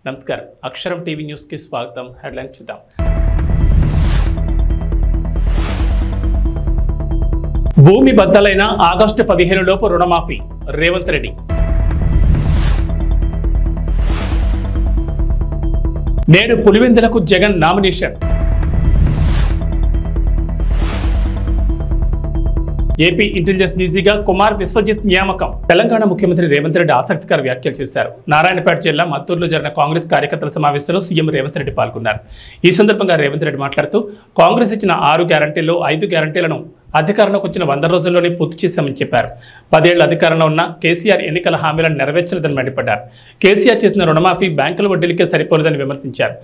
నమస్కారం అక్షరం TV news కి స్వాగతం హెడ్లైన్స్ చూద్దాం భూమి బద్దలైన ఆగస్టు 15 లోపు రుణమాఫీ రేవంత్ రెడ్డి నేడు పులివెందులకు జగన్ నామినేషన్ ఏపీ ఇంటెలిజెన్స్ డీజీగా కుమార్ విశ్వజిత్ నియామకం తెలంగాణ ముఖ్యమంత్రి రేవంత్ రెడ్డి ఆసక్తికర వ్యాఖ్యలు చేశారు. నారాయణపేట జిల్లా మత్తూరులో జరిగిన కాంగ్రెస్ కార్యకర్తల సమావేశంలో సీఎం రేవంత్ రెడ్డి పాల్గొన్నారు. ఈ సందర్భంగా రేవంత్ రెడ్డి మాట్లాడుతూ కాంగ్రెస్ ఇచ్చిన 6 గ్యారంటీల్లో 5 గ్యారంటీలను అధికారంలోకి వచ్చిన 100 రోజుల్లోనే పూర్తి చేశామని చెప్పారు. 10 ఏళ్ల అధికారంలో ఉన్న కేసీఆర్ ఎన్నికల హామీలను నెరవేర్చలేదని మండిపడ్డారు. కేసీఆర్ చేసిన రుణమాఫీ బ్యాంకుల వడ్డీలకే సరిపోలేదని విమర్శించారు.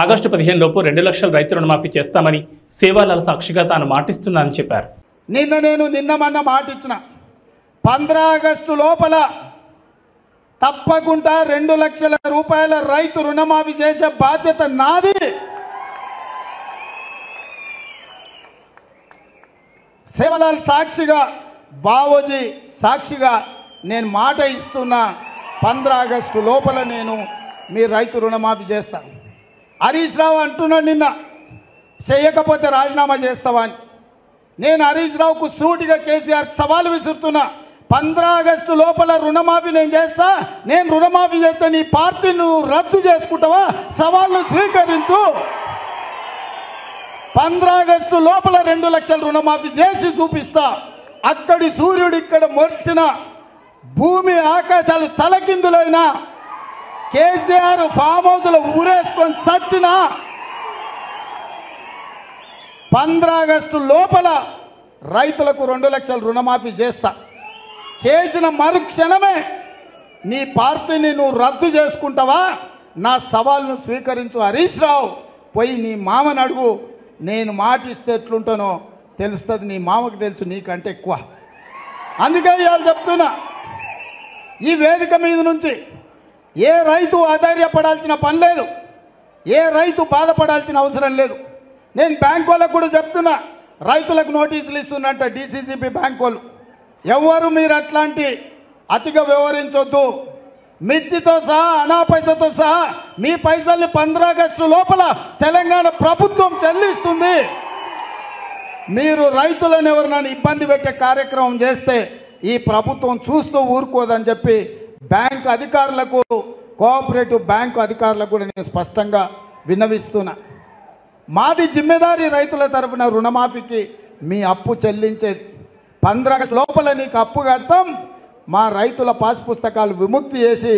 ఆగస్టు 15 లోపు 2 లక్షల రైతు రుణమాఫీ చేస్తామని సేవాలాల సాక్షిగా తాను మాటిస్తున్నానని చెప్పారు. నిన్న మాట ఇచ్చిన 15 ఆగస్టు లోపల తప్పకుండా 2 లక్షల రూపాయల రైతు రుణమాఫీ చేసే బాధ్యత నాది. సేవలాల్ సాక్షిగా బావోజీ సాక్షిగా నేను మాట ఇస్తున్నా 15 ఆగస్టు లోపల నేను మీ రైతు రుణమాఫీ చేస్తాను. హరీష్ రావు అంటున్నాడు నిన్న చేయకపోతే రాజీనామా చేస్తావా అని. నేను హరీష్ రావుకు సూటిగా కేసీఆర్ సవాలు విసురుతున్నా. 15 ఆగస్టు లోపల రుణమాఫీ నేను చేస్తా. నేను రుణమాఫీ చేస్తే నీ పార్టీని నువ్వు రద్దు చేసుకుంటావా? సవాళ్ళు స్వీకరించు. 15 ఆగస్టు లోపల 2 లక్షల రుణమాఫీ చేసి చూపిస్తా. అక్కడి సూర్యుడు ఇక్కడ మొలిసిన భూమి ఆకాశాలు తలకిందులైనా కేసీఆర్ ఫామ్ హౌస్లో ఊరేసుకొని సచ్చినా 15 ఆగస్టు లోపల రైతులకు 2 లక్షల రుణమాఫీ చేస్తా. చేసిన మరుక్షణమే నీ పార్టీని నువ్వు రద్దు చేసుకుంటావా? నా సవాల్ను స్వీకరించు హరీష్ రావు. పోయి నీ మామని అడుగు. నేను మాట ఇస్తే ఎట్లుంటానో తెలుస్తుంది. నీ మామకు తెలుసు నీకంటే ఎక్కువ. అందుకే ఇవాళ చెప్తున్నా, ఈ వేదిక మీద నుంచి ఏ రైతు ఆధైర్యపడాల్సిన పని లేదు, ఏ రైతు బాధపడాల్సిన అవసరం లేదు. నేను బ్యాంక్ వాళ్ళకు కూడా చెప్తున్నా, రైతులకు నోటీసులు ఇస్తున్నట్ట డీసీసీబీ బ్యాంక్ వాళ్ళు. ఎవరు మీరు అట్లాంటి అతిగా వ్యవహరించొద్దు. మిత్తితో సహా అనా పైసతో సహా మీ పైసల్ని 15 ఆగస్టు లోపల తెలంగాణ ప్రభుత్వం చెల్లిస్తుంది. మీరు రైతులను ఎవరినైనా ఇబ్బంది పెట్టే కార్యక్రమం చేస్తే ఈ ప్రభుత్వం చూస్తూ ఊరుకోదని చెప్పి బ్యాంక్ అధికారులకు, కోఆపరేటివ్ బ్యాంకు అధికారులకు కూడా నేను స్పష్టంగా విన్నవిస్తున్నా. మాది జిమ్మెదారీ రైతుల తరఫున రుణమాఫీకి మీ అప్పు చెల్లించేది. 15 ఆగస్టు లోపల నీకు అప్పు కడతాం. మా రైతుల పాస్ పుస్తకాలు విముక్తి చేసి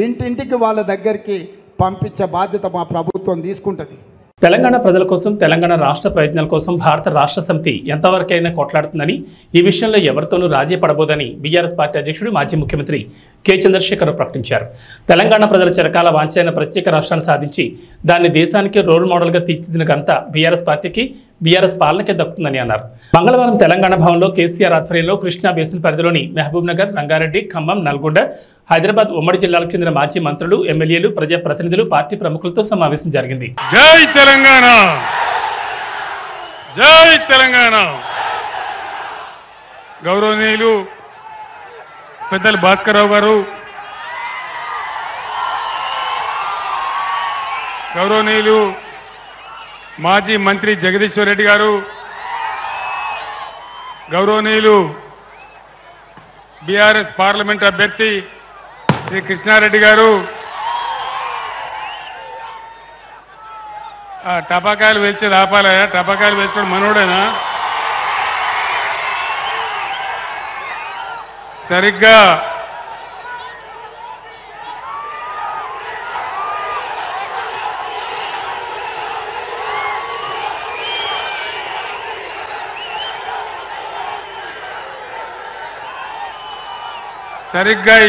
ఇంటింటికి వాళ్ళ దగ్గరికి పంపించే బాధ్యత మా ప్రభుత్వం తీసుకుంటుంది. తెలంగాణ ప్రజల కోసం, తెలంగాణ రాష్ట్ర ప్రయోజనాల కోసం భారత రాష్ట్ర సమితి ఎంతవరకైనా కొట్లాడుతుందని, ఈ విషయంలో ఎవరితోనూ రాజీ పడబోదని బీఆర్ఎస్ పార్టీ అధ్యక్షుడు మాజీ ముఖ్యమంత్రి కె చంద్రశేఖర్ ప్రకటించారు. తెలంగాణ ప్రజల చిరకాల వాంఛైన ప్రత్యేక రాష్ట్రాన్ని సాధించి దాన్ని దేశానికి రోల్ మోడల్గా తీర్చిదిద్దిన ఘనత బీఆర్ఎస్ పార్టీకి, బీఆర్ఎస్ పాలనకే దక్కుతుందని అన్నారు. మంగళవారం తెలంగాణ భవన్లో కేసీఆర్ ఆధ్వర్యంలో కృష్ణా బేసిన్ పరిధిలోని మహబూబ్ నగర్, రంగారెడ్డి, ఖమ్మం, నల్గొండ, హైదరాబాద్ ఉమ్మడి జిల్లాలకు చెందిన మాజీ మంత్రులు, ఎమ్మెల్యేలు, ప్రజాప్రతినిధులు, పార్టీ ప్రముఖులతో సమావేశం జరిగింది. జై తెలంగాణ, జై తెలంగాణ. గౌరవనీయులు పెద్దలు భాస్కర్రావు గారు, గౌరవనీయులు మాజీ మంత్రి జగదీశ్వర్ రెడ్డి గారు, గౌరవనీయులు బీఆర్ఎస్ పార్లమెంట్ అభ్యర్థి శ్రీ కృష్ణారెడ్డి గారు, టపాకాయలు వేల్చేది ఆపాలయా? టపాకాయలు వేసుకోవడం మనోడేనా? సరిగ్గా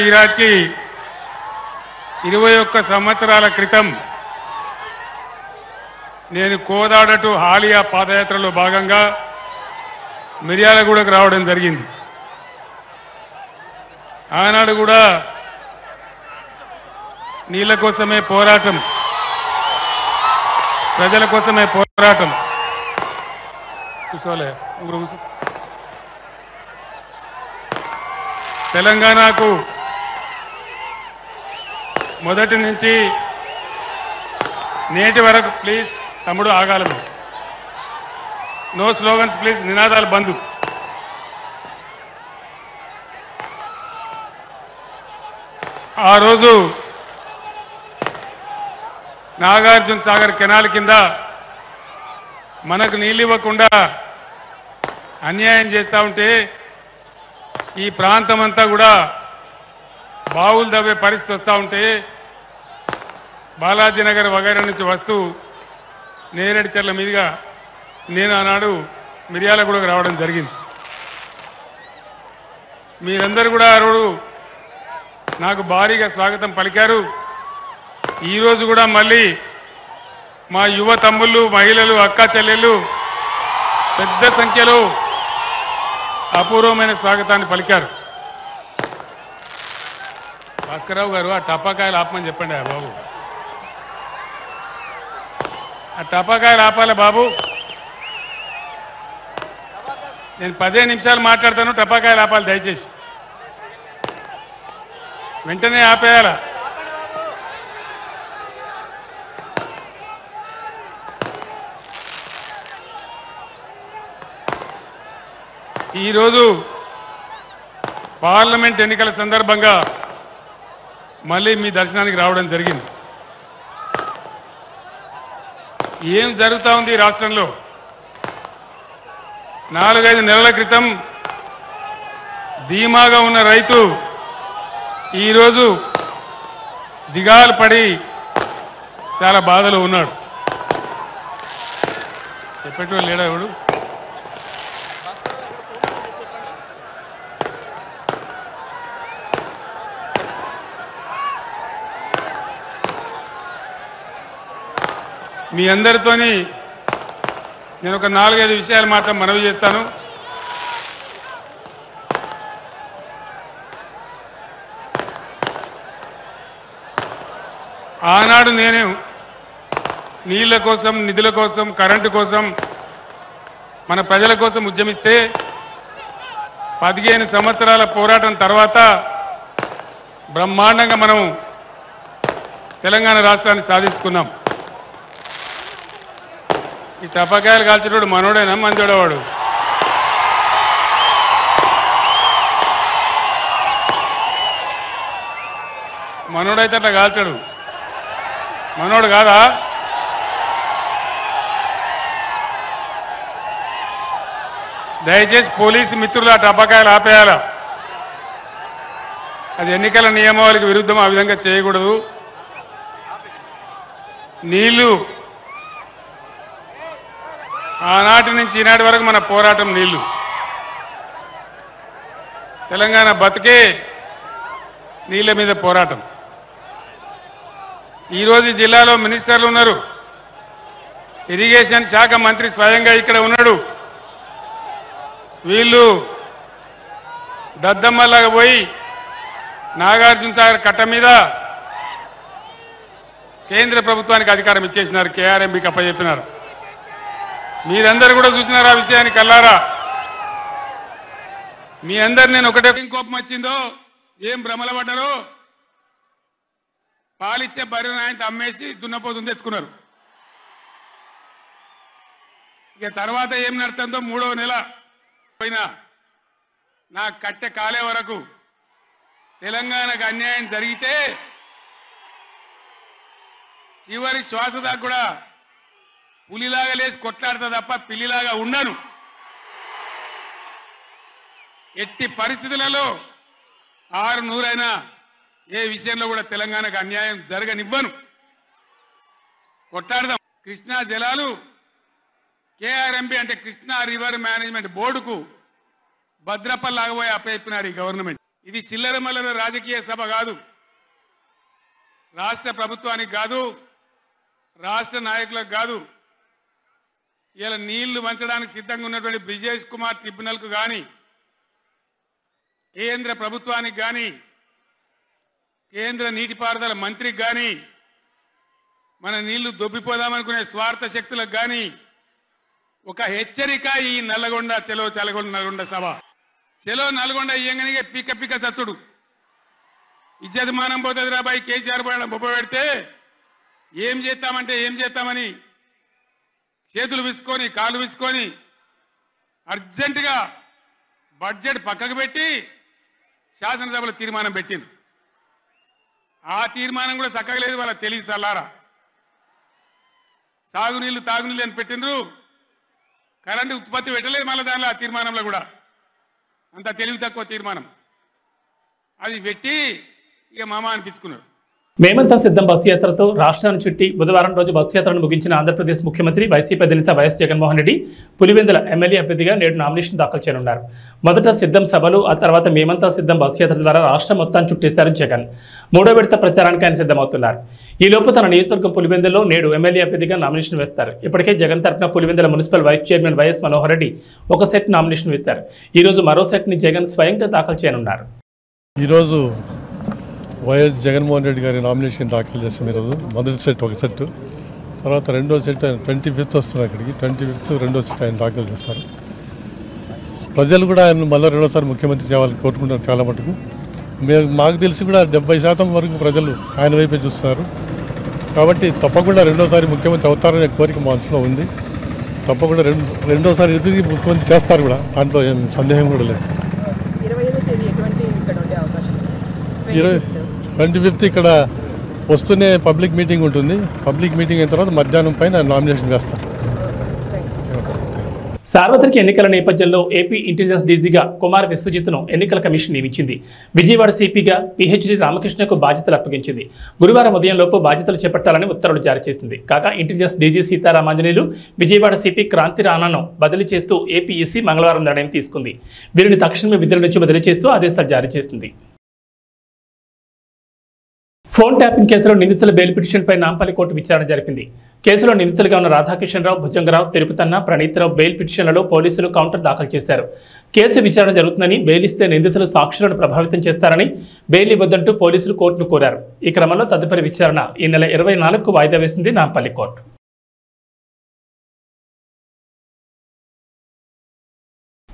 ఈ రాత్రికి 21 సంవత్సరాల క్రితం నేను కోదాడ టు హాలియా పాదయాత్రలో భాగంగా మిర్యాలగూడకు రావడం జరిగింది. ఆనాడు కూడా నీళ్ల కోసమే పోరాటం, ప్రజల కోసమే పోరాటం. కూర్చోలే కూర్చో. తెలంగాణకు మొదటి నుంచి నేటి వరకు ప్లీజ్ తమ్ముడు ఆగాలి. నో స్లోగన్స్ ప్లీజ్, నినాదాలు బంద్. ఆ రోజు నాగార్జున సాగర్ కెనాల్ కింద మనకు నీళ్ళు ఇవ్వకుండా అన్యాయం చేస్తూ ఉంటే ఈ ప్రాంతం అంతా కూడా బావులు దవ్వే పరిస్థితి వస్తూ ఉంటే బాలాజీనగర్ వగైరా నుంచి వస్తూ నేరేడుచెర్ల మీదుగా నేను ఆనాడు మిర్యాలగూడకు రావడం జరిగింది. మీరందరూ కూడా ఆ రోజు నాకు భారీగా స్వాగతం పలికారు. ఈరోజు కూడా మళ్ళీ మా యువ తమ్ముళ్ళు, మహిళలు, అక్కా చెల్లెళ్ళు పెద్ద సంఖ్యలో అపూర్వమైన స్వాగతాన్ని పలికారు. భాస్కర్రావు గారు ఆ టపాకాయలు ఆపమని చెప్పండి బాబు. ఆ టపాకాయలు ఆపాలి బాబు. నేను 15 నిమిషాలు మాట్లాడతాను, టపాకాయలు ఆపాలి దయచేసి. వెంటనే ఆపేయాల. ఈరోజు పార్లమెంట్ ఎన్నికల సందర్భంగా మళ్ళీ మీ దర్శనానికి రావడం జరిగింది. ఏం జరుగుతూ ఉంది ఈ రాష్ట్రంలో? 4-5 నెలల క్రితం ధీమాగా ఉన్న రైతు ఈరోజు దిగాలు పడి చాలా బాధలో ఉన్నాడు. చెప్పేటోళ్ళు లేడా ఎవడు? మీ అందరితోని నేను ఒక 4-5 విషయాలు మాత్రం మనవి చేస్తాను. ఆనాడు నేను నీళ్ల కోసం, నిధుల కోసం, కరెంటు కోసం, మన ప్రజల కోసం ఉద్యమిస్తే 15 సంవత్సరాల పోరాటం తర్వాత బ్రహ్మాండంగా మనం తెలంగాణ రాష్ట్రాన్ని సాధించుకున్నాం. ఈ టపాకాయలు కాల్చేటోడు మనోడేనా మందోడవాడు? మనోడైతే అట్లా కాల్చాడు, మనోడు కాదా? దయచేసి పోలీసు మిత్రులు ఆ టపాకాయలు ఆపేయాల. అది ఎన్నికల నియమావళికి విరుద్ధం, ఆ విధంగా చేయకూడదు. నీళ్లు ఆనాటి నుంచి ఈనాటి వరకు మన పోరాటం నీళ్లు. తెలంగాణ బతుకే నీళ్ల మీద పోరాటం. ఈరోజు ఈ జిల్లాలో మినిస్టర్లు ఉన్నారు. ఇరిగేషన్ శాఖ మంత్రి స్వయంగా ఇక్కడ ఉన్నాడు. వీళ్ళు దద్దమ్మలాగా పోయి నాగార్జున సాగర్ కట్ట మీద కేంద్ర ప్రభుత్వానికి అధికారం ఇచ్చేసినారు, కేఆర్ఎంబీకి అప్పచెప్పినారు. మీరందరూ కూడా చూసినారు ఆ విషయాన్ని కల్లారా. మీ అందరు నేను ఒకటే, కోపం వచ్చిందో ఏం భ్రమల పడ్డారో, పాలిచ్చే బర్రెను ఆయన అమ్మేసి దున్నపోతుంది తెచ్చుకున్నారు. ఇక తర్వాత ఏం నడుతుందో 3వ నెల పోయినా నా కట్టె కాలే వరకు తెలంగాణకు అన్యాయం జరిగితే చివరి శ్వాస దాకా కూడా పులిలాగా లేచి కొట్లాడతా తప్ప పిల్లిలాగా ఉండను. ఎట్టి పరిస్థితులలో 600 ఏ విషయంలో కూడా తెలంగాణకు అన్యాయం జరగనివ్వను. కొట్లాడదాం. కృష్ణా జలాలు కేఆర్ఎంబీ అంటే కృష్ణా రివర్ మేనేజ్మెంట్ బోర్డుకు భద్రపల్లాగబోయి అప్పచెప్పినారు ఈ గవర్నమెంట్. ఇది చిల్లర మల్లర రాజకీయ సభ కాదు, రాష్ట్ర ప్రభుత్వానికి కాదు, రాష్ట్ర నాయకులకు కాదు. ఇలా నీళ్లు వంచడానికి సిద్ధంగా ఉన్నటువంటి బ్రిజేష్ కుమార్ ట్రిబ్యునల్కు కానీ, కేంద్ర ప్రభుత్వానికి కానీ, కేంద్ర నీటిపారుదల మంత్రికి కానీ, మన నీళ్లు దొబ్బిపోదామనుకునే స్వార్థ శక్తులకు కానీ ఒక హెచ్చరిక ఈ నల్లగొండ చెలో నల్గొండ సభ. చెలో నల్గొండ ఇయ్యంగానే పిక్క పిక్క చచ్చుడు. ఇజ్జత్ మానం పోతుంది రాబాయి కేసీఆర్ బొబ్బ పెడితే ఏం చేస్తామంటే ఏం చేస్తామని చేతులు విసుకొని కాళ్ళు విసుకొని అర్జెంటుగా బడ్జెట్ పక్కకు పెట్టి శాసనసభలో తీర్మానం పెట్టింది. ఆ తీర్మానం కూడా చక్కగా లేదు, వాళ్ళ తెలివి సల్లారా. సాగునీళ్ళు తాగునీళ్ళు అని పెట్టినరు, కరెంటు ఉత్పత్తి పెట్టలేదు మళ్ళీ దానిలో ఆ తీర్మానంలో కూడా. అంత తెలివి తక్కువ తీర్మానం అది పెట్టి ఇక మామ అనిపించుకున్నారు. మేమంతా సిద్ధం బస్సు యాత్రతో రాష్ట్రాన్ని చుట్టి బుధవారం రోజు బస్సు యాత్రను ముగించిన ఆంధ్రప్రదేశ్ ముఖ్యమంత్రి వైసీపీ అధినేత వైఎస్ జగన్మోహన్ రెడ్డి పులివెందుల ఎమ్మెల్యే అభ్యర్థిగా నేడు నామినేషన్ దాఖలు చేయనున్నారు. మొదట సిద్ధం సభలు, ఆ తర్వాత మేమంతా సిద్ధం బస్సు యాత్ర ద్వారా రాష్ట్రం మొత్తాన్ని చుట్టేశారు జగన్. మూడో విడత ప్రచారానికి ఆయన సిద్ధమవుతున్నారు. ఈ లోపు తన నియోజకవర్గం పులివెందులో నేడు ఎమ్మెల్యే అభ్యర్థిగా నామినేషన్ వేస్తారు. ఇప్పటికే జగన్ తరఫున Pulivendula municipal vice chairman YS Manohar Reddy ఒక సెట్ నామినేషన్ వేస్తారు. ఈ రోజు మరో సెట్ని జగన్ స్వయంగా దాఖలు చేయనున్నారు. ఈరోజు వైఎస్ జగన్మోహన్ రెడ్డి గారి నామినేషన్ దాఖలు చేస్తాం. ఈరోజు మొదటి సెట్ ఒక సెట్, తర్వాత రెండో సెట్ 25th వస్తున్నారు ఇక్కడికి. 25th రెండో సెట్ ఆయన దాఖలు చేస్తారు. ప్రజలు కూడా ఆయన మళ్ళీ రెండోసారి ముఖ్యమంత్రి చేయాలని కోరుకుంటారు చాలా మటుకు. మాకు తెలిసి కూడా 70% వరకు ప్రజలు ఆయన వైపే చూస్తున్నారు. కాబట్టి తప్పకుండా రెండోసారి ముఖ్యమంత్రి అవుతారనే కోరిక మా మనసులో ఉంది. తప్పకుండా రెండోసారి ఎదురు ముఖ్యమంత్రి చేస్తారు కూడా, దాంట్లో ఏం సందేహం కూడా లేదు. 25th ఇక్కడ వస్తూనే పబ్లిక్ మీటింగ్ ఉంటుంది. పబ్లిక్ మీటింగ్ అయిన తర్వాత మధ్యాహ్నం పైన నామినేషన్ వేస్తారు. సార్వత్రిక ఎన్నికల నేపథ్యంలో ఏపీ ఇంటెలిజెన్స్ డీజీగా కుమార్ విశ్వజిత్ను ఎన్నికల కమిషన్ నియమించింది. విజయవాడ సిపిగా పిహెచ్డి రామకృష్ణకు బాధ్యతలు అప్పగించింది. గురువారం ఉదయంలోపు బాధ్యతలు చేపట్టాలని ఉత్తర్వులు జారీ చేసింది. కాగా intelligence DG Seetharamanjaneyulu Vijayawada CP Kranti రాణాను బదిలీ చేస్తూ ఏపీఈసీ మంగళవారం నిర్ణయం తీసుకుంది. వీరిని తక్షణమే విధుల నుంచి బదిలీ చేస్తూ ఆదేశాలు జారీ చేసింది. ఫోన్ ట్యాపింగ్ కేసులో నిందితుల బెయిల్ పిటిషన్పై నాంపల్లి కోర్టు విచారణ జరిపింది. కేసులో నిందితులుగా ఉన్న రాధాకిషన్రావు, భుజంగరావు, తిరుపతన్న, ప్రణీత్రావు బెయిల్ పిటిషన్లలో పోలీసులు కౌంటర్ దాఖలు చేశారు. కేసు విచారణ జరుగుతుందని, బెయిల్ ఇస్తే నిందితులు సాక్షులను ప్రభావితం చేస్తారని బెయిల్ ఇవ్వద్దంటూ పోలీసులు కోర్టును కోరారు. ఈ క్రమంలో తదుపరి విచారణ ఈ నెల 24కు వాయిదా వేసింది నాంపల్లి కోర్టు.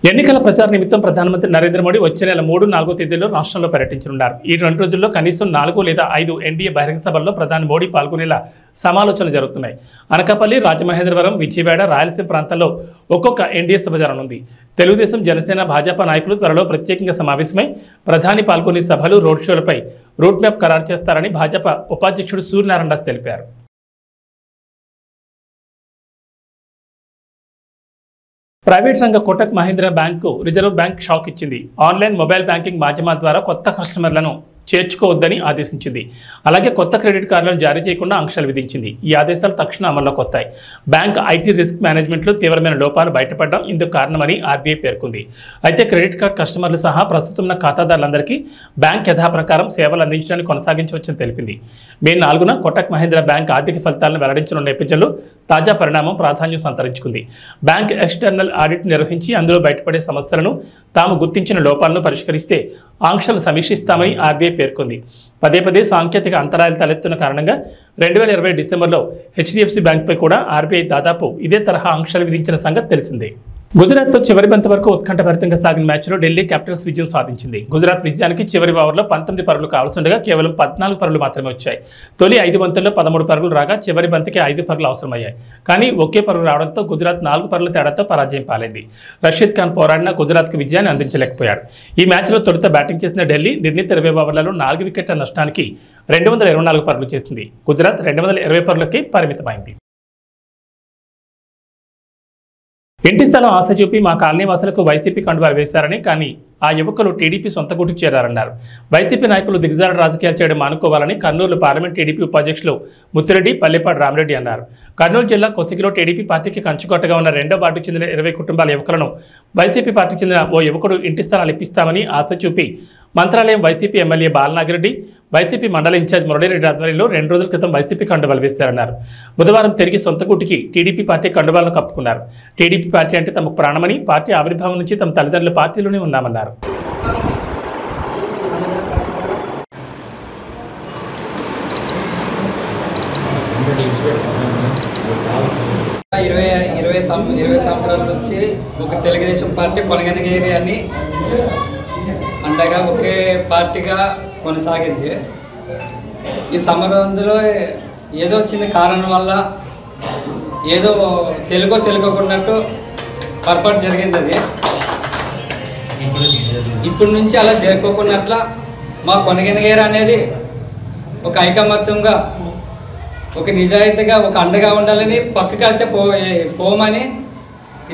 ఎన్నికల ప్రచార నిమిత్తం ప్రధానమంత్రి నరేంద్ర మోడీ వచ్చే నెల 3, 4 తేదీల్లో రాష్ట్రంలో పర్యటించనున్నారు. ఈ 2 రోజుల్లో కనీసం 4 లేదా 5 ఎన్డీఏ బహిరంగ సభల్లో ప్రధాని మోడీ పాల్గొనేలా సమాలోచనలు జరుగుతున్నాయి. అనకాపల్లి, రాజమహేంద్రవరం, విజయవాడ, రాయలసీమ ప్రాంతాల్లో ఒక్కొక్క ఎన్డీఏ సభ జరగనుంది. తెలుగుదేశం, జనసేన, భాజపా నాయకులు త్వరలో ప్రత్యేకంగా సమావేశమై ప్రధాని పాల్గొనే సభలు, రోడ్ షోలపై రూట్ మ్యాప్ ఖరారు చేస్తారని భాజపా ఉపాధ్యక్షుడు సూర్యనారాయణ దాస్ తెలిపారు. ప్రైవేట్ రంగ Kotak Mahindra bank reserve bank shock ఇచ్చింది. ఆన్లైన్, మొబైల్ బ్యాంకింగ్ మాధ్యమాల ద్వారా కొత్త కస్టమర్లను చేర్చుకోవద్దని ఆదేశించింది. అలాగే కొత్త క్రెడిట్ కార్డులను జారీ చేయకుండా ఆంక్షలు విధించింది. ఈ ఆదేశాలు తక్షణ అమల్లోకి వస్తాయి. బ్యాంక్ ఐటీ రిస్క్ మేనేజ్మెంట్లో తీవ్రమైన లోపాలు బయటపడడం ఇందుకు కారణమని ఆర్బీఐ పేర్కొంది. అయితే క్రెడిట్ కార్డు కస్టమర్లు సహా ప్రస్తుతం ఉన్న ఖాతాదారులందరికీ బ్యాంక్ యథాప్రకారం సేవలు అందించడానికి కొనసాగించవచ్చని తెలిపింది. మే 4న కోటక్ మహీంద్రా బ్యాంక్ ఆర్థిక ఫలితాలను వెల్లడించనున్న నేపథ్యంలో తాజా పరిణామం ప్రాధాన్యం సంతరించుకుంది. బ్యాంక్ ఎక్స్టర్నల్ ఆడిట్ నిర్వహించి అందులో బయటపడే సమస్యలను, తాము గుర్తించిన లోపాలను పరిష్కరిస్తే ఆంక్షలు సమీక్షిస్తామని ఆర్బీఐ పేర్కొంది. పదే సాంకేతిక అంతరాయాలు తలెత్తున్న కారణంగా 2020 డిసెంబర్లో హెచ్డిఎఫ్సి బ్యాంక్పై కూడా ఆర్బీఐ దాదాపు ఇదే తరహా ఆంక్షలు విధించిన సంగతి తెలిసిందే. గుజరాత్తో చివరి బంతి వరకు ఉత్కంఠభరితంగా సాగిన మ్యాచ్లో ఢిల్లీ క్యాపిటల్స్ విజయం సాధించింది. గుజరాత్ విజయానికి చివరి ఓవర్లో 19 పరుగులు కావాల్సిండగా కేవలం 14 పరుగులు మాత్రమే వచ్చాయి. తొలి 5 బంతుల్లో 13 పరుగులు రాగా చివరి బంతికి 5 పరుగులు అవసరమయ్యాయి. కానీ ఒకే పరుగు రావడంతో గుజరాత్ 4 పరుగుల తేడాతో పరాజయం పాలైంది. రషీద్ ఖాన్ పోరాడిన గుజరాత్కు విజయాన్ని అందించలేకపోయాడు. ఈ మ్యాచ్లో తొలుత బ్యాటింగ్ చేసిన ఢిల్లీ నిర్ణీత 20 ఓవర్లలో 4 వికెట్ల నష్టానికి 224 పరుగులు చేసింది. గుజరాత్ 220 పరుగులకి పరిమితమైంది. ఇంటి స్థలం ఆశ చూపి మా కాలనీ వాసులకు వైసీపీ కండువాలు వేశారని, కానీ ఆ యువకులు టీడీపీ సొంత గూటికి చేరారన్నారు. వైసీపీ నాయకులు దిగజారుడు రాజకీయాలు చేయడం మానుకోవాలని కర్నూలు పార్లమెంట్ టీడీపీ ఉపాధ్యక్షులు ముత్తిరెడ్డి, పల్లెపాటి రామిరెడ్డి అన్నారు. కర్నూలు జిల్లా కొసిగిలో టీడీపీ పార్టీకి కంచుకోటగా ఉన్న 2వ వార్డుకు చెందిన 20 కుటుంబాల యువకులను వైసీపీ పార్టీకి చెందిన ఓ యువకుడు ఇంటి స్థలాలు ఇప్పిస్తామని ఆశ చూపి Mantralayam YCP MLA Balanagi Reddy, YCP మండల ఇన్ఛార్జ్ మురళీరెడ్డి ఆధ్వర్యంలో 2 రోజుల క్రితం వైసీపీ కండువాలు వేశారన్నారు. బుధవారం తిరిగి సొంత గూటికి టీడీపీ పార్టీ కండువాలను కప్పుకున్నారు. టీడీపీ పార్టీ అంటే తమకు ప్రాణమని, పార్టీ ఆవిర్భావం నుంచి తమ తల్లిదండ్రుల పార్టీలోనే ఉన్నామన్నారు. 20 సంవత్సరాల నుంచి ఒక తెలుగుదేశం పార్టీ కొనగనగిరి అని అండగా ఒకే పార్టీగా కొనసాగింది. ఈ సమరంలో ఏదో చిన్న కారణం వల్ల ఏదో తెలుగుకున్నట్టు పొరపాటు జరిగింది. అది ఇప్పటి నుంచి అలా జరుపుకున్నట్ల మా కొనగనగిరి అనేది ఒక ఐకమత్యంగా, ఒక నిజాయితీగా, ఒక అండగా ఉండాలని, పక్కకి వెళ్తే పోమని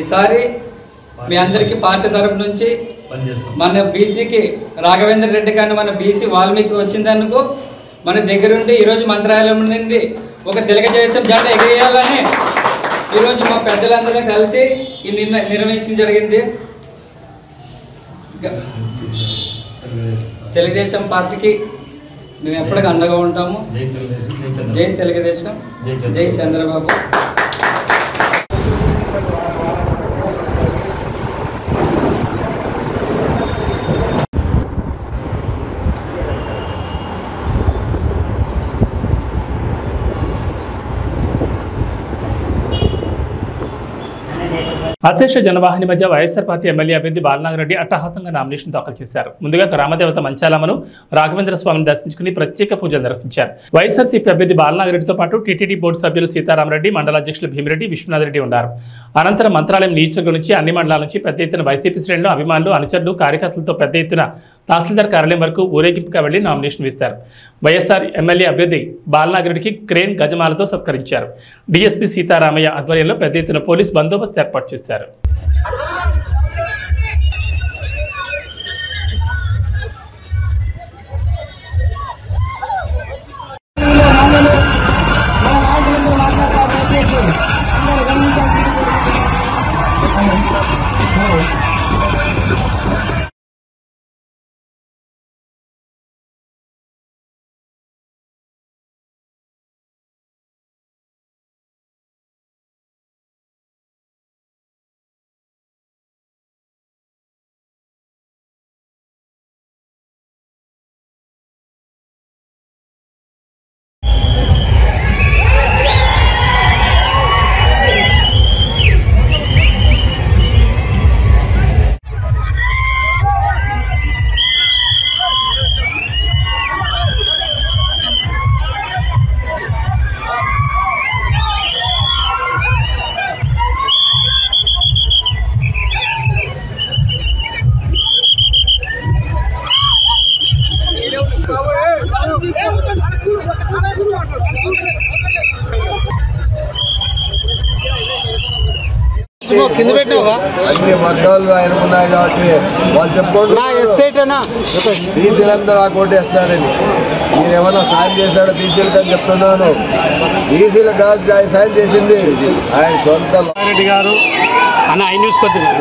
ఈసారి మీ అందరికీ పార్టీ తరపు నుంచి మన బీసీకి రాఘవేంద్ర రెడ్డి కానీ మన బీసీ వాల్మీకి వచ్చిందనుకో మన దగ్గరుండి ఈరోజు మంత్రాలయం నుండి ఒక తెలుగుదేశం జెండా ఎగరేయాలని ఈరోజు మా పెద్దలందరూ కలిసి ఈ నిర్వహించడం జరిగింది. తెలుగుదేశం పార్టీకి మేము ఎప్పటికీ అండగా ఉంటాము. జై తెలుగుదేశం, జై చంద్రబాబు. అశేష జనవాహిని మధ్య వైఎస్ఆర్ పార్టీ ఎమ్మెల్యే అభ్యర్థి బాలనాగరెడ్డి అట్టహాసంగా నామినేషన్ దాఖలు చేశారు. ముందుగా గ్రామదేవత మంచాలమ్మను రాఘవేంద్ర స్వామిని దర్శించుకుని ప్రత్యేక పూజలు నిర్వహించారు. వైఎస్ఆర్సీపీ అభ్యర్థి బాలనాగరెడ్డితో పాటు టీటీడీ బోర్డు సభ్యులు సీతారామరెడ్డి, మండల అధ్యక్షులు భీమిరెడ్డి, విశ్వనాథ్ రెడ్డి ఉన్నారు. అనంతరం మంత్రాలయం నియోజకవర్గం నుంచి అన్ని మండలాల నుంచి పెద్ద ఎత్తున వైసీపీ శ్రేణులు, అభిమానులు, అనుచరులు, కార్యకర్తలతో పెద్ద ఎత్తున తహసీల్దార్ కార్యాలయం వరకు ఊరేగింపుగా వెళ్లి నామినేషన్ వేస్తారు. వైఎస్ఆర్ ఎమ్మెల్యే అభ్యర్థి బాలనాగరెడ్డికి క్రేన్ గజమాలతో సత్కరించారు. డీఎస్పీ సీతారామయ్య ఆధ్వర్యంలో పెద్ద ఎత్తున పోలీస్ బందోబస్తు ఏర్పాటు చేశారు. అన్ని వర్గాలు ఆయనకున్నాయి కాబట్టి వాళ్ళు చెప్పుకోండి బీసీలందరూ ఆ కోటేస్తారని. మీరు ఏమన్నా సాయం చేశాడో బీసీలకు అని చెప్తున్నాను. బీసీలకు కాదు ఆయన సాయం చేసింది ఆయన సొంత. రెడ్డి గారు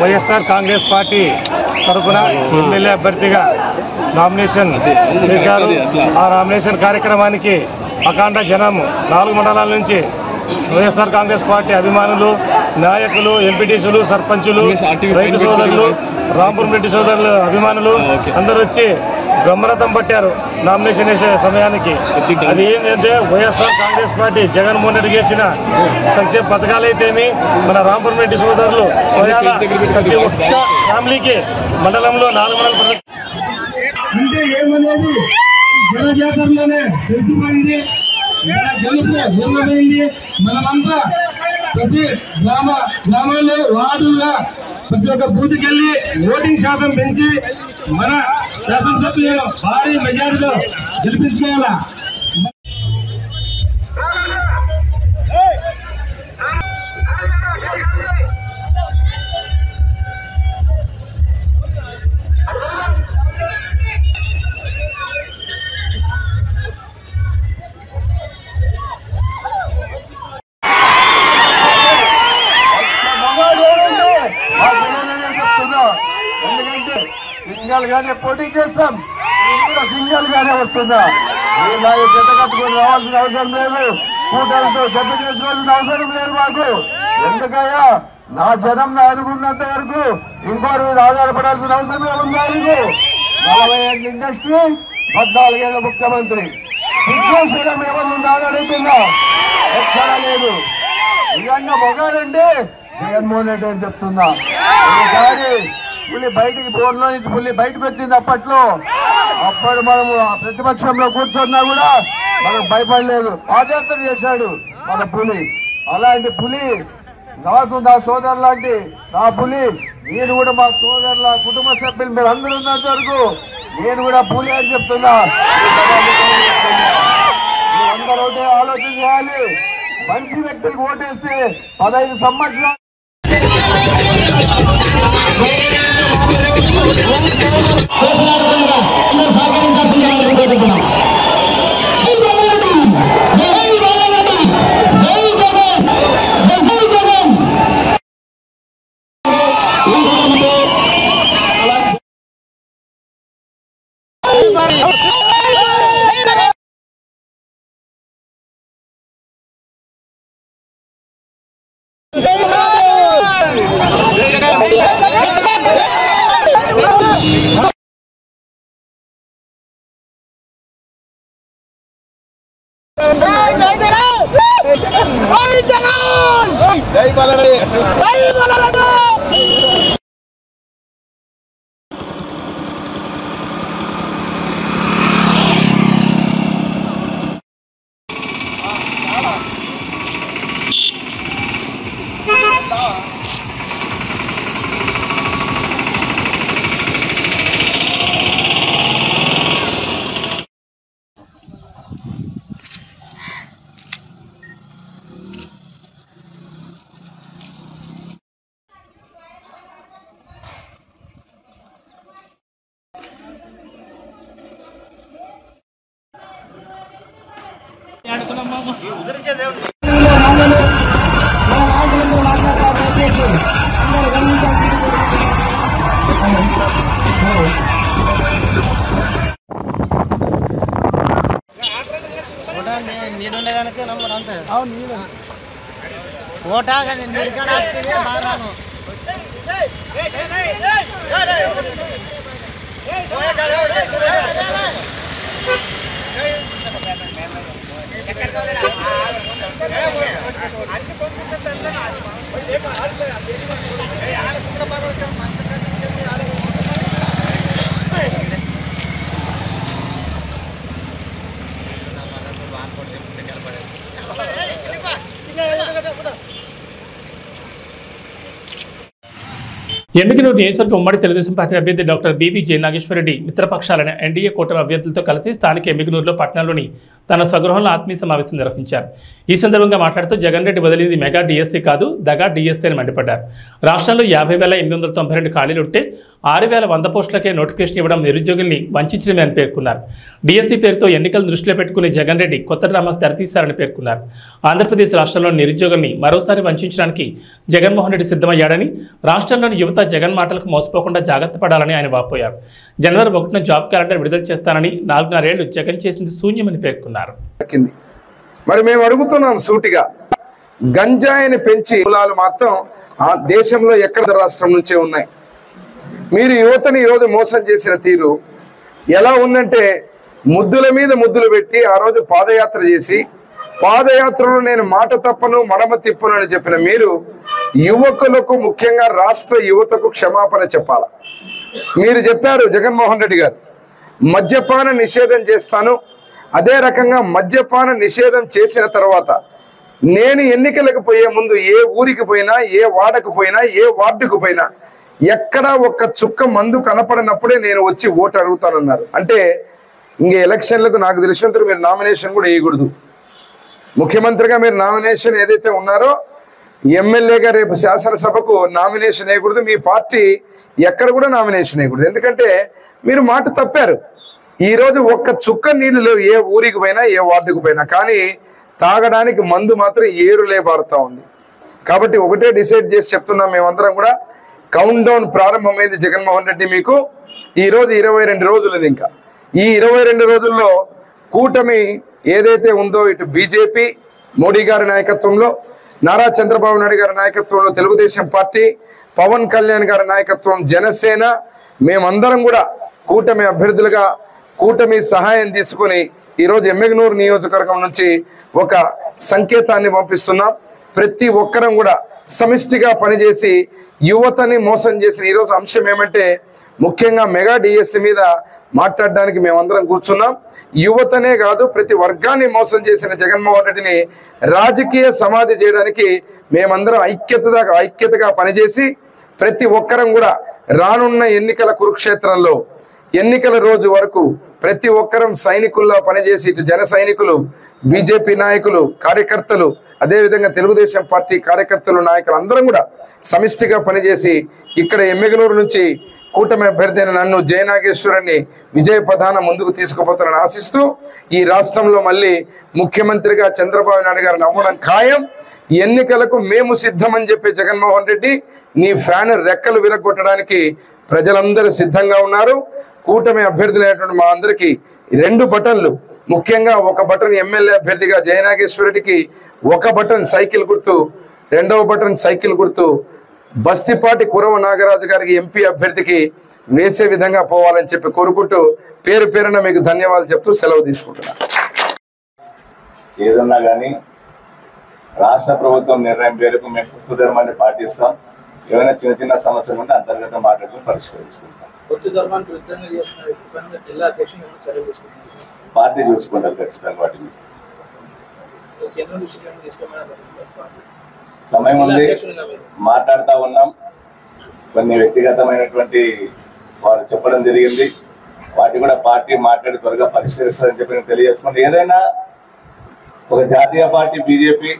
వైఎస్ఆర్ కాంగ్రెస్ పార్టీ తరఫున ఎమ్మెల్యే అభ్యర్థిగా నామినేషన్ చేశారు. ఆ నామినేషన్ కార్యక్రమానికి అఖండ జనం 4 మండలాల నుంచి వైఎస్ఆర్ కాంగ్రెస్ పార్టీ అభిమానులు, నాయకులు, ఎంపీటీసీలు, సర్పంచులు, రైతు సోదరులు, రాంపురం రెడ్డి సోదరులు అభిమానులు అందరూ వచ్చి బ్రహ్మరథం పట్టారు నామినేషన్ వేసే సమయానికి. అది ఏంటంటే వైఎస్ఆర్ కాంగ్రెస్ పార్టీ జగన్మోహన్ రెడ్డి చేసిన సంక్షేమ పథకాలైతేమి, మన రాంపురం రెడ్డి సోదరులు స్వయాల ప్రతి ఒక్క ఫ్యామిలీకి మండలంలో 4 మండలం అంటే ఏమనేది జనజాతరలోనే తెలిసిపోయింది. గెలుపోయింది. మనమంతా ప్రతి గ్రామాల్లో వార్డుల్లో ప్రతి ఒక్క బూత్కి వెళ్ళి ఓటింగ్ శాతం పెంచి మన శాసనసభ్యులను భారీ మెజారిటీలో గెలిపించుకోవాలా. ఎందుకంటే సింగల్ గానే పోటీ చేస్తాం, సింగల్ గానే వస్తుందా. నా చెత్త కట్టుకొని రావాల్సిన అవసరం లేదు, కూటమితో చెత్త చేసుకోవాల్సిన అవసరం లేదు మాకు. ఎందుకయ్యా నా జనం నా అనుకున్నంత వరకు ఇంకోరి మీద ఆధారపడాల్సిన అవసరం ఏముంది? ఆయనకు 40 ఏళ్ళ ఇండస్ట్రీ, 14 ఏళ్ళ ముఖ్యమంత్రి. సిద్ధేశ్వరం ఏమన్నా అడుగుతుందా? ఎక్కడా లేదు. నిజంగా మొగాడంటే జగన్మోహన్ రెడ్డి అని చెప్తున్నా. ఒకసారి పులి బయటికి బోర్లో నుంచి పులి బయటకు వచ్చింది. అప్పుడు మనము ప్రతిపక్షంలో కూర్చున్నా కూడా మనకు భయపడలేదు, పాదయాత్ర చేశాడు మన పులి. అలాంటి పులి నాకు నా సోదరు లాంటి నా పులి. నేను కూడా మా సోదరుల కుటుంబ సభ్యులు మీరు అందరూ ఉన్నంత వరకు నేను కూడా పులి అని చెప్తున్నా. మీరందరూ ఒకటే ఆలోచన చేయాలి. మంచి వ్యక్తులకు ఓటేస్తే 15 సంవత్సరాలు ఎమ్మిగనూరు నియోజకవర్గ ఉమ్మడి తెలుగుదేశం పార్టీ party doctor BV J Nageswara Reddy మిత్రపక్షాలైన ఎన్డీఏ కూటమి అభ్యర్థులతో కలిసి స్థానిక ఎమ్మిగనూరులో పట్టణంలోని తన స్వగృహంలో ఆత్మీయ సమావేశం నిర్వహించారు. ఈ సందర్భంగా మాట్లాడుతూ జగన్ రెడ్డి బదిలీది మెగా డిఎస్సీ కాదు దగా డిఎస్సీ అని మండిపడ్డారు. రాష్ట్రంలో 50,892 ఖాళీలుంటే 6,100 పోస్టులకే నోటిఫికేషన్ ఇవ్వడం నిరుద్యోగుల్ని వంచడమే అని పేర్కొన్నారు. డిఎస్సీ పేరుతో ఎన్నికలను దృష్టిలో పెట్టుకుని జగన్ రెడ్డి కొత్త డ్రామాకు తెరతీశారని పేర్కొన్నారు. ఆంధ్రప్రదేశ్ రాష్ట్రంలోని నిరుద్యోగుల్ని మరోసారి వంచడానికి జగన్మోహన్ రెడ్డి సిద్ధమయ్యాడని, రాష్ట్రంలోని యువత జగన్ మాటలకు మోసపోకుండా జాగ్రత్త పడాలని ఆయన వాపోయారు. జనవరి 1న జాబ్ క్యాలెండర్ విడుదల చేస్తానని 4.5 ఏళ్లు జగన్ చేసింది శూన్యమని పేర్కొన్నారు. మరి మేము అడుగుతున్నాం సూటిగా, గంజాయిని పెంచి కులాలు మాత్రం ఆ దేశంలో ఎక్కడ రాష్ట్రం నుంచే ఉన్నాయి. మీరు యువతని ఈరోజు మోసం చేసిన తీరు ఎలా ఉందంటే, ముద్దుల మీద ముద్దులు పెట్టి ఆ రోజు పాదయాత్ర చేసి పాదయాత్రలో నేను మాట తప్పను మడమ తిప్పను అని చెప్పిన మీరు యువకులకు, ముఖ్యంగా రాష్ట్ర యువతకు క్షమాపణ చెప్పాల. మీరు చెప్పారు జగన్మోహన్ రెడ్డి గారు మద్యపాన నిషేధం చేస్తాను, అదే రకంగా మద్యపాన నిషేధం చేసిన తర్వాత నేను ఎన్నికలకు పోయే ముందు ఏ ఊరికి పోయినా, ఏ వాడకు పోయినా, ఏ వార్డుకు పోయినా ఎక్కడా ఒక్క చుక్క మందు కనపడినప్పుడే నేను వచ్చి ఓటు అడుగుతానన్నారు. అంటే ఇంక ఎలక్షన్లకు నాకు తెలిసినంత మీరు నామినేషన్ కూడా వేయకూడదు. ముఖ్యమంత్రిగా మీరు నామినేషన్ ఏదైతే ఉన్నారో, ఎమ్మెల్యేగా రేపు శాసనసభకు నామినేషన్ వేయకూడదు. మీ పార్టీ ఎక్కడ కూడా నామినేషన్ వేయకూడదు. ఎందుకంటే మీరు మాట తప్పారు. ఈరోజు ఒక్క చుక్క నీళ్లు లేవు ఏ ఊరికి పోయినా, ఏ వార్డుకు పోయినా. కానీ తాగడానికి మందు మాత్రం ఏరులే పారుతా ఉంది. కాబట్టి ఒకటే డిసైడ్ చేసి చెప్తున్నాం మేమందరం కూడా, కౌంట్ డౌన్ ప్రారంభమైంది జగన్మోహన్ రెడ్డి. మీకు ఈరోజు 22 రోజులు. ఇంకా ఈ 22 రోజుల్లో కూటమి ఏదైతే ఉందో, ఇటు బీజేపీ మోడీ గారి నాయకత్వంలో, నారా చంద్రబాబు నాయుడు గారి నాయకత్వంలో తెలుగుదేశం పార్టీ, పవన్ కళ్యాణ్ గారి నాయకత్వం జనసేన, మేమందరం కూడా కూటమి అభ్యర్థులుగా కూటమి సహాయం తీసుకుని ఈరోజు ఎమ్మిగనూరు నియోజకవర్గం నుంచి ఒక సంకేతాన్ని పంపిస్తున్నాం. ప్రతి ఒక్కరం కూడా సమిష్టిగా పనిచేసి యువతని మోసం చేసిన ఈరోజు అంశం ఏమంటే, ముఖ్యంగా మెగా డిఎస్సి మీద మాట్లాడడానికి మేమందరం కూర్చున్నాం. యువతనే కాదు ప్రతి వర్గాన్ని మోసం చేసిన జగన్మోహన్ రెడ్డిని రాజకీయ సమాధి చేయడానికి మేమందరం ఐక్యతగా పనిచేసి ప్రతి ఒక్కరం కూడా రానున్న ఎన్నికల కురుక్షేత్రంలో ఎన్నికల రోజు వరకు ప్రతి ఒక్కరం సైనికుల్లా పనిచేసి ఇటు జన సైనికులు, బీజేపీ నాయకులు, కార్యకర్తలు, అదేవిధంగా తెలుగుదేశం పార్టీ కార్యకర్తలు, నాయకులు అందరం కూడా సమిష్టిగా పనిచేసి ఇక్కడ ఎమ్మిగనూరు నుంచి కూటమి అభ్యర్థి అయిన నన్ను జయనాగేశ్వరాన్ని విజయ పథాన ముందుకు తీసుకుపోతానని ఆశిస్తూ ఈ రాష్ట్రంలో మళ్ళీ ముఖ్యమంత్రిగా చంద్రబాబు నాయుడు గారిని అవ్వడం ఖాయం. ఎన్నికలకు మేము సిద్ధమని చెప్పే జగన్మోహన్ రెడ్డి నీ ఫ్యాన్ రెక్కలు విరగొట్టడానికి ప్రజలందరూ సిద్ధంగా ఉన్నారు. కూటమి అభ్యర్థులైనటువంటి మా అందరికీ 2 బటన్లు, ముఖ్యంగా ఒక బటన్ ఎమ్మెల్యే అభ్యర్థిగా జయనాగేశ్వరుడికి, ఒక బటన్ సైకిల్ గుర్తు, 2వ బటన్ సైకిల్ గుర్తు బస్తిపాటి కురవ నాగరాజు గారికి ఎంపీ అభ్యర్థికి వేసే విధంగా పోవాలని చెప్పి కోరుకుంటూ పేరు పేరున మీకు ధన్యవాదాలు చెప్తూ సెలవు తీసుకుంటున్నాను. ఏదన్నా కానీ రాష్ట్ర ప్రభుత్వం నిర్ణయం పేరుకు మేము కొత్త ధర్మాన్ని పాటిస్తాం. ఏమైనా చిన్న చిన్న సమస్యలు ఉంటే అంతర్గత మాటలు పరిష్కరించుకుంటాం. పార్టీ చూసుకుంటారు ఖచ్చితంగా. వాటిని సమయం ఉంది, మాట్లాడుతూ ఉన్నాం. కొన్ని వ్యక్తిగతమైనటువంటి వారు చెప్పడం జరిగింది. వాటి కూడా పార్టీ మాట్లాడి త్వరగా పరిష్కరిస్తారని చెప్పి నేను తెలియజేసుకుంటే, ఏదైనా ఒక జాతీయ పార్టీ బీజేపీ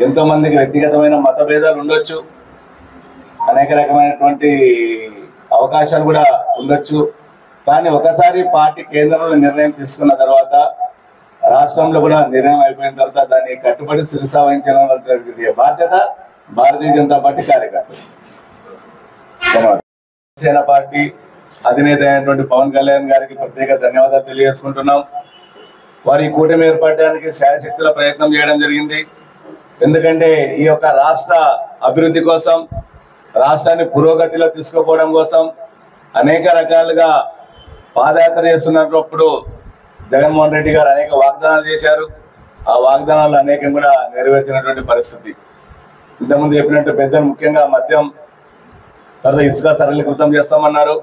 ఎంతో మందికి వ్యక్తిగతమైన మతభేదాలు ఉండొచ్చు, అనేక రకమైనటువంటి అవకాశాలు కూడా ఉండొచ్చు. కానీ ఒకసారి పార్టీ కేంద్రంలో నిర్ణయం తీసుకున్న తర్వాత, రాష్ట్రంలో కూడా నిర్ణయం అయిపోయిన తర్వాత దాన్ని కట్టుబడి శిరసా వహించిన బాధ్యత భారతీయ జనతా పార్టీ కార్యకర్తలు. జనసేన పార్టీ అధినేత అయినటువంటి పవన్ కళ్యాణ్ గారికి ప్రత్యేక ధన్యవాదాలు తెలియజేసుకుంటున్నాం. వారి కూటమి ఏర్పడడానికి శాయశక్తుల ప్రయత్నం చేయడం జరిగింది. ఎందుకంటే ఈ యొక్క రాష్ట్ర అభివృద్ధి కోసం, రాష్ట్రాన్ని పురోగతిలో తీసుకుపోవడం కోసం అనేక రకాలుగా పాదయాత్ర చేస్తున్నప్పుడు జగన్మోహన్ రెడ్డి గారు అనేక వాగ్దానాలు చేశారు. ఆ వాగ్దానాలు అనేకం కూడా నెరవేర్చినటువంటి పరిస్థితి. ఇంతకుముందు చెప్పినట్టు పెద్దలు ముఖ్యంగా మద్యం, తర్వాత ఇసుక సరళీకృతం చేస్తామన్నారు.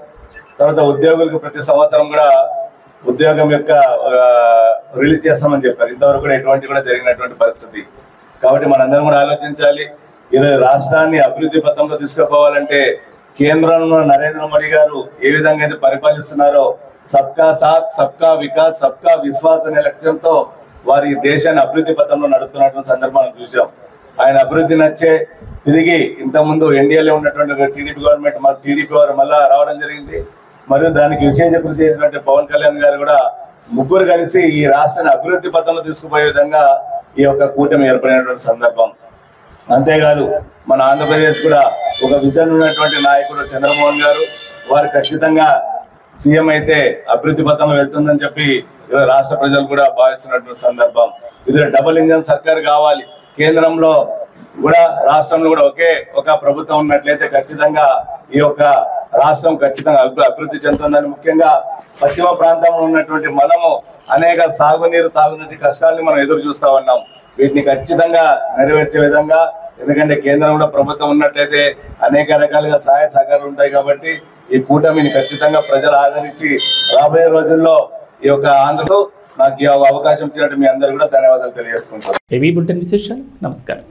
తర్వాత ఉద్యోగులకు ప్రతి సంవత్సరం కూడా ఉద్యోగం యొక్క రిలీజ్ చేస్తామని చెప్పారు. ఇంతవరకు కూడా ఎటువంటి కూడా జరిగినటువంటి పరిస్థితి. కాబట్టి మనందరం కూడా ఆలోచించాలి. ఈరోజు రాష్ట్రాన్ని అభివృద్ధి పథంలో తీసుకుపోవాలంటే కేంద్రంలో నరేంద్ర మోడీ గారు ఏ విధంగా అయితే పరిపాలిస్తున్నారో, సబ్కా సాత్, సబ్కా వికాస్, సబ్కా విశ్వాస్ అనే లక్ష్యంతో వారి దేశాన్ని అభివృద్ధి పథంలో నడుపుతున్నటువంటి సందర్భాన్ని చూసాం. ఆయన అభివృద్ధి నచ్చే తిరిగి ఇంతకుముందు ఎన్డీఏలో ఉన్నటువంటి టీడీపీ గవర్నమెంట్ టీడీపీ వారు మళ్ళా రావడం జరిగింది. మరియు దానికి విశేష కృషి చేసినట్టు పవన్ కళ్యాణ్ గారు కూడా ముగ్గురు కలిసి ఈ రాష్ట్రాన్ని అభివృద్ధి పథంలో తీసుకుపోయే విధంగా ఈ యొక్క కూటమి ఏర్పడినటువంటి సందర్భం. అంతేకాదు మన ఆంధ్రప్రదేశ్ కూడా ఒక విజన్ ఉన్నటువంటి నాయకుడు చంద్రమోహన్ గారు, వారు ఖచ్చితంగా సీఎం అయితే అభివృద్ధి పథంలో వెళ్తుందని చెప్పి రాష్ట్ర ప్రజలు కూడా భావిస్తున్నటువంటి సందర్భం. ఇది డబుల్ ఇంజన్ సర్కార్ కావాలి. కేంద్రంలో కూడా రాష్ట్రంలో కూడా ఒకే ఒక ప్రభుత్వం ఉన్నట్లయితే ఖచ్చితంగా ఈ యొక్క రాష్ట్రం ఖచ్చితంగా అభివృద్ధి చెందుతుందని, ముఖ్యంగా పశ్చిమ ప్రాంతంలో ఉన్నటువంటి మనము అనేక సాగునీరు, తాగునీటి కష్టాలని మనం ఎదురు చూస్తా ఉన్నాం. వీటిని ఖచ్చితంగా నెరవేర్చే విధంగా, ఎందుకంటే కేంద్రంలో ప్రభుత్వం ఉన్నట్లయితే అనేక రకాలుగా సహాయ సహకారాలు ఉంటాయి. కాబట్టి ఈ కూటమిని ఖచ్చితంగా ప్రజలు ఆదరించి రాబోయే రోజుల్లో ఈ యొక్క ఆంధ్రలో నాకు ఈ అవకాశం ఇచ్చినట్టు మీ అందరూ కూడా ధన్యవాదాలు తెలియజేసుకుంటాను. నమస్కారం.